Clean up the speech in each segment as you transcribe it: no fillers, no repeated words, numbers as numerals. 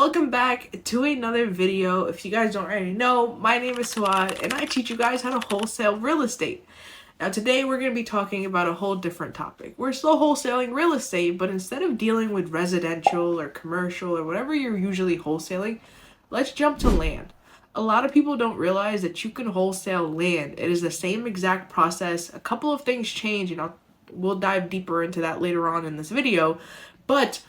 Welcome back to another video. If you guys don't already know, my name is Souad and I teach you guys how to wholesale real estate. Now today we're going to be talking about a whole different topic. We're still wholesaling real estate, but instead of dealing with residential or commercial or whatever you're usually wholesaling, let's jump to land. A lot of people don't realize that you can wholesale land. It is the same exact process. A couple of things change, and we'll dive deeper into that later on in this video, but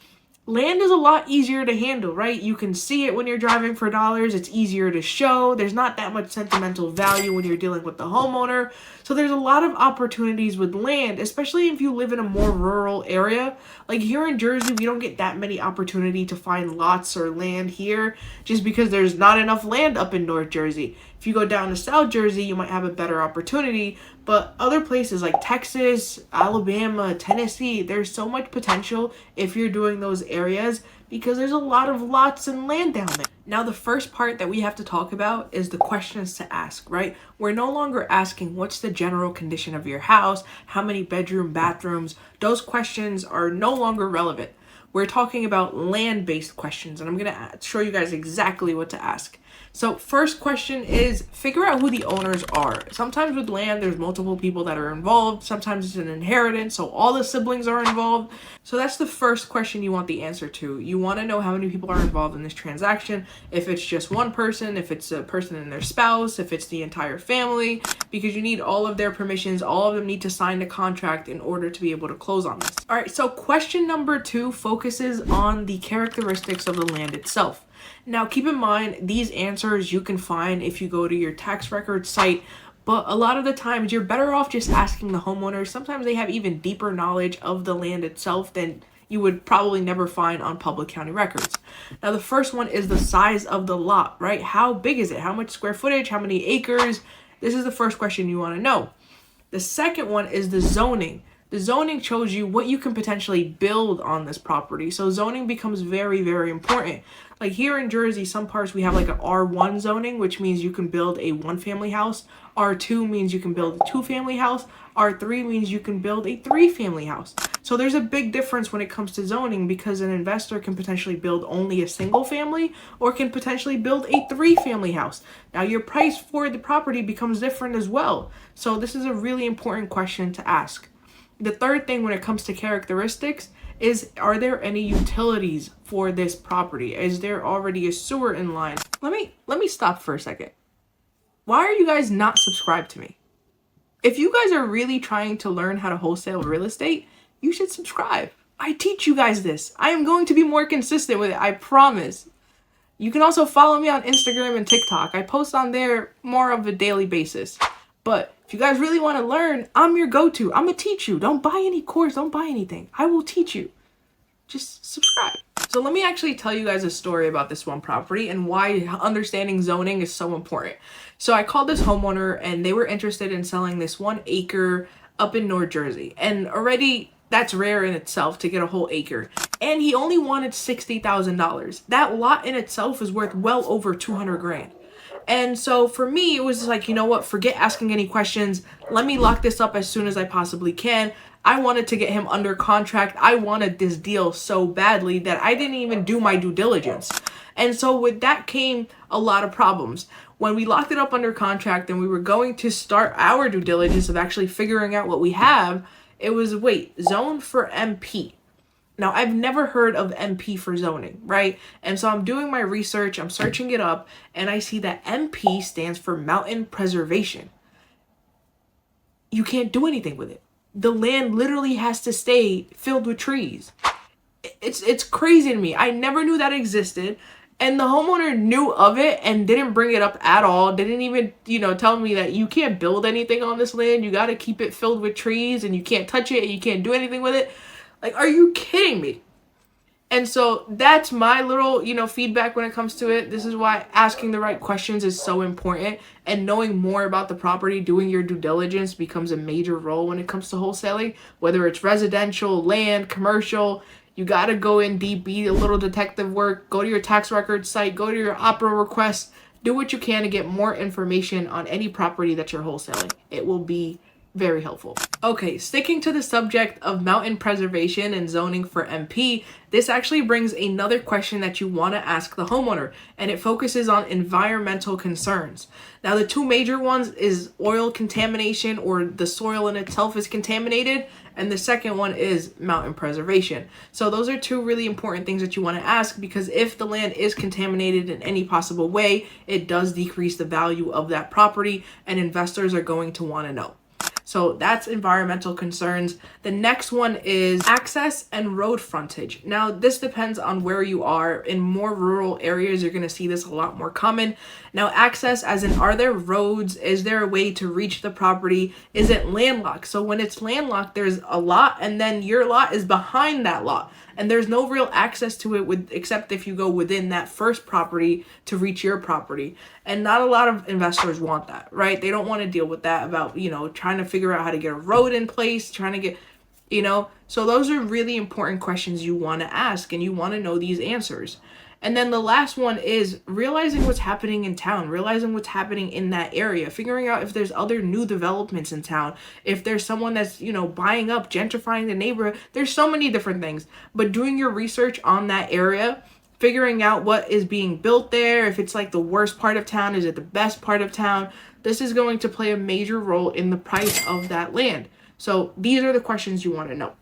land is a lot easier to handle, right? You can see it when you're driving for dollars. It's easier to show. There's not that much sentimental value when you're dealing with the homeowner. So there's a lot of opportunities with land, especially if you live in a more rural area. Like here in Jersey, we don't get that many opportunity to find lots or land here just because there's not enough land up in North Jersey. If you go down to South Jersey, you might have a better opportunity. But other places like Texas, Alabama, Tennessee, there's so much potential if you're doing those areas because there's a lot of lots and land down there. Now, the first part that we have to talk about is the questions to ask, right? We're no longer asking what's the general condition of your house, how many bedroom, bathrooms. Those questions are no longer relevant. We're talking about land-based questions, and I'm going to show you guys exactly what to ask. So first question is figure out who the owners are. Sometimes with land, there's multiple people that are involved. Sometimes it's an inheritance, so all the siblings are involved. So that's the first question you want the answer to. You want to know how many people are involved in this transaction. If it's just one person, if it's a person and their spouse, if it's the entire family, because you need all of their permissions. All of them need to sign the contract in order to be able to close on this. All right, so question number 2 focuses on the characteristics of the land itself. Now, keep in mind, these answers you can find if you go to your tax record site, but a lot of the times you're better off just asking the homeowner. Sometimes they have even deeper knowledge of the land itself than you would probably never find on public county records. Now, the first one is the size of the lot, right? How big is it? How much square footage? How many acres? This is the first question you want to know. The second one is the zoning. The zoning shows you what you can potentially build on this property. So zoning becomes very, very important. Like here in Jersey, some parts we have like an R1 zoning, which means you can build a 1-family house. R2 means you can build a 2-family house. R3 means you can build a 3-family house. So there's a big difference when it comes to zoning because an investor can potentially build only a single family or can potentially build a 3-family house. Now your price for the property becomes different as well. So this is a really important question to ask. The third thing when it comes to characteristics is, are there any utilities for this property? Is there already a sewer in line? Let me stop for a second. Why are you guys not subscribed to me? If you guys are really trying to learn how to wholesale real estate, you should subscribe. I teach you guys this. I am going to be more consistent with it, I promise. You can also follow me on Instagram and TikTok. I post on there more of a daily basis. But if you guys really want to learn, I'm your go-to. I'm going to teach you. Don't buy any course. Don't buy anything. I will teach you. Just subscribe. So let me actually tell you guys a story about this one property and why understanding zoning is so important. So I called this homeowner and they were interested in selling this 1 acre up in North Jersey. And already that's rare in itself to get a whole acre. And he only wanted $60,000. That lot in itself is worth well over 200 grand. And so for me, it was like, you know what, forget asking any questions. Let me lock this up as soon as I possibly can. I wanted to get him under contract. I wanted this deal so badly that I didn't even do my due diligence. And so with that came a lot of problems. When we locked it up under contract and we were going to start our due diligence of actually figuring out what we have, it was, wait, zone for MP. Now, I've never heard of MP for zoning, right? And so I'm doing my research, I'm searching it up, and I see that MP stands for mountain preservation. You can't do anything with it. The land literally has to stay filled with trees. It's crazy to me. I never knew that existed. And the homeowner knew of it and didn't bring it up at all. Didn't even, tell me that you can't build anything on this land. You got to keep it filled with trees and you can't touch it and you can't do anything with it. Like, are you kidding me? And so that's my little, feedback when it comes to it. This is why asking the right questions is so important. And knowing more about the property, doing your due diligence becomes a major role when it comes to wholesaling. Whether it's residential, land, commercial, you got to go in deep, be a little detective work, go to your tax record site, go to your opera request, do what you can to get more information on any property that you're wholesaling. It will be Very helpful. Okay, sticking to the subject of mountain preservation and zoning for MP, this actually brings another question that you want to ask the homeowner, and it focuses on environmental concerns. Now, the two major ones is oil contamination, or the soil in itself is contaminated, and the second one is mountain preservation. So those are two really important things that you want to ask, because if the land is contaminated in any possible way, it does decrease the value of that property, and investors are going to want to know. So that's environmental concerns. The next one is access and road frontage. Now, this depends on where you are. In more rural areas, you're going to see this a lot more common. Now, access as in, are there roads? Is there a way to reach the property? Is it landlocked? So when it's landlocked, there's a lot, and then your lot is behind that lot, and there's no real access to it except if you go within that first property to reach your property. And not a lot of investors want that, right? They don't want to deal with that about, trying to figure out how to get a road in place, trying to get, so those are really important questions you want to ask, and you want to know these answers. And then the last one is realizing what's happening in town, realizing what's happening in that area, figuring out if there's other new developments in town, if there's someone that's, buying up, gentrifying the neighborhood. There's so many different things, but doing your research on that area, figuring out what is being built there, if it's like the worst part of town, is it the best part of town, this is going to play a major role in the price of that land. So these are the questions you want to know.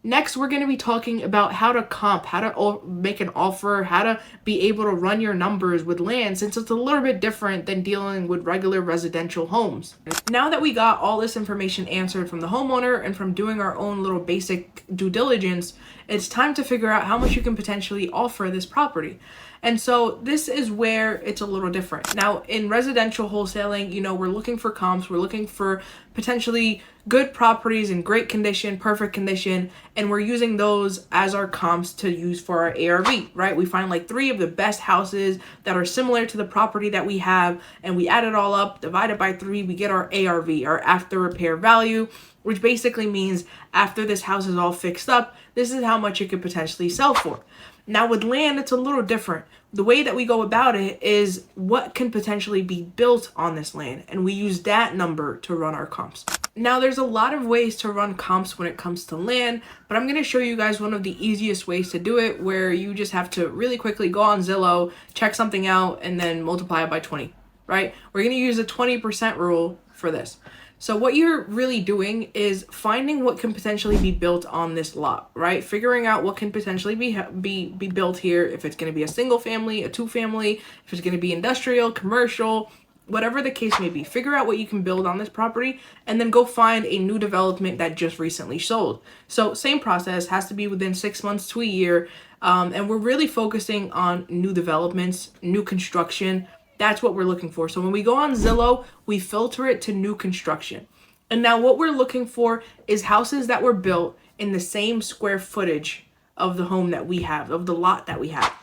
Next, we're going to be talking about how to comp, how to make an offer, how to be able to run your numbers with land, since it's a little bit different than dealing with regular residential homes. Now that we got all this information answered from the homeowner and from doing our own little basic due diligence, it's time to figure out how much you can potentially offer this property. And so this is where it's a little different. Now, in residential wholesaling, we're looking for comps, we're looking for potentially good properties in great condition, perfect condition, and we're using those as our comps to use for our ARV, right? We find like 3 of the best houses that are similar to the property that we have, and we add it all up, divide it by 3, we get our ARV, our after repair value, which basically means after this house is all fixed up, this is how much it could potentially sell for. Now with land, it's a little different. The way that we go about it is what can potentially be built on this land, and we use that number to run our comps. Now there's a lot of ways to run comps when it comes to land, but I'm going to show you guys one of the easiest ways to do it, where you just have to really quickly go on Zillow, check something out, and then multiply it by 20, right? We're going to use a 20% rule for this. So what you're really doing is finding what can potentially be built on this lot, right? Figuring out what can potentially be built here, if it's going to be a single family, a 2-family, if it's going to be industrial, commercial, whatever the case may be. Figure out what you can build on this property, and then go find a new development that just recently sold. So same process, has to be within 6 months to a year. And we're really focusing on new developments, new construction. That's what we're looking for. So when we go on Zillow, we filter it to new construction. And now what we're looking for is houses that were built in the same square footage of the home that we have, of the lot that we have.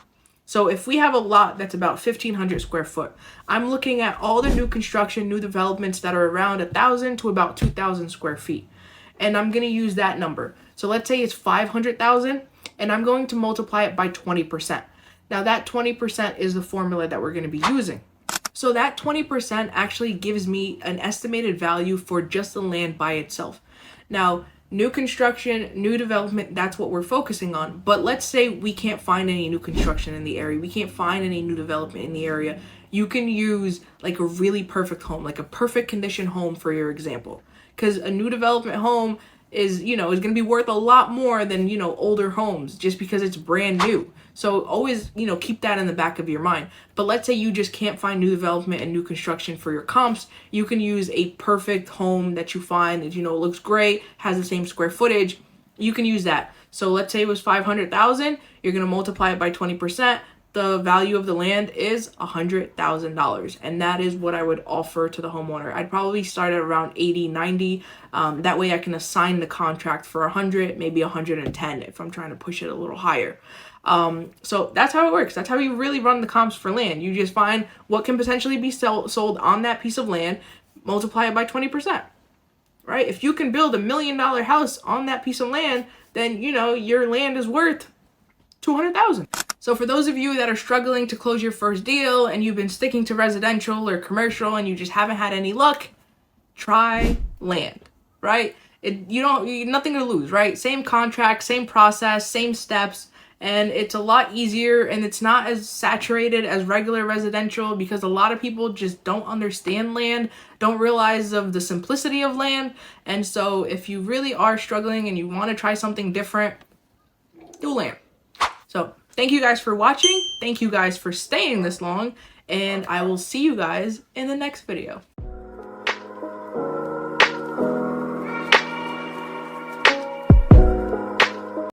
So if we have a lot that's about 1,500 square foot, I'm looking at all the new construction, new developments that are around 1,000 to about 2,000 square feet. And I'm going to use that number. So let's say it's 500,000, and I'm going to multiply it by 20%. Now that 20% is the formula that we're going to be using. So that 20% actually gives me an estimated value for just the land by itself. Now, new construction, new development, that's what we're focusing on. But let's say we can't find any new construction in the area. We can't find any new development in the area. You can use like a really perfect home, like a perfect condition home for your example. Because a new development home is going to be worth a lot more than, older homes, just because it's brand new. So always, keep that in the back of your mind. But let's say you just can't find new development and new construction for your comps. You can use a perfect home that you find that, looks great, has the same square footage. You can use that. So let's say it was 500,000. You're going to multiply it by 20%. The value of the land is $100,000. And that is what I would offer to the homeowner. I'd probably start at around 80, 90. That way I can assign the contract for 100, maybe 110 if I'm trying to push it a little higher. So that's how it works. That's how you really run the comps for land. You just find what can potentially be sold on that piece of land, multiply it by 20%, right? If you can build $1 million house on that piece of land, then, your land is worth $200,000. So for those of you that are struggling to close your first deal and you've been sticking to residential or commercial and you just haven't had any luck, try land. right? Nothing to lose, right? Same contract, same process, same steps, and it's a lot easier, and it's not as saturated as regular residential because a lot of people just don't understand land, don't realize of the simplicity of land. And so if you really are struggling and you want to try something different, do land. So thank you guys for watching. Thank you guys for staying this long, and I will see you guys in the next video.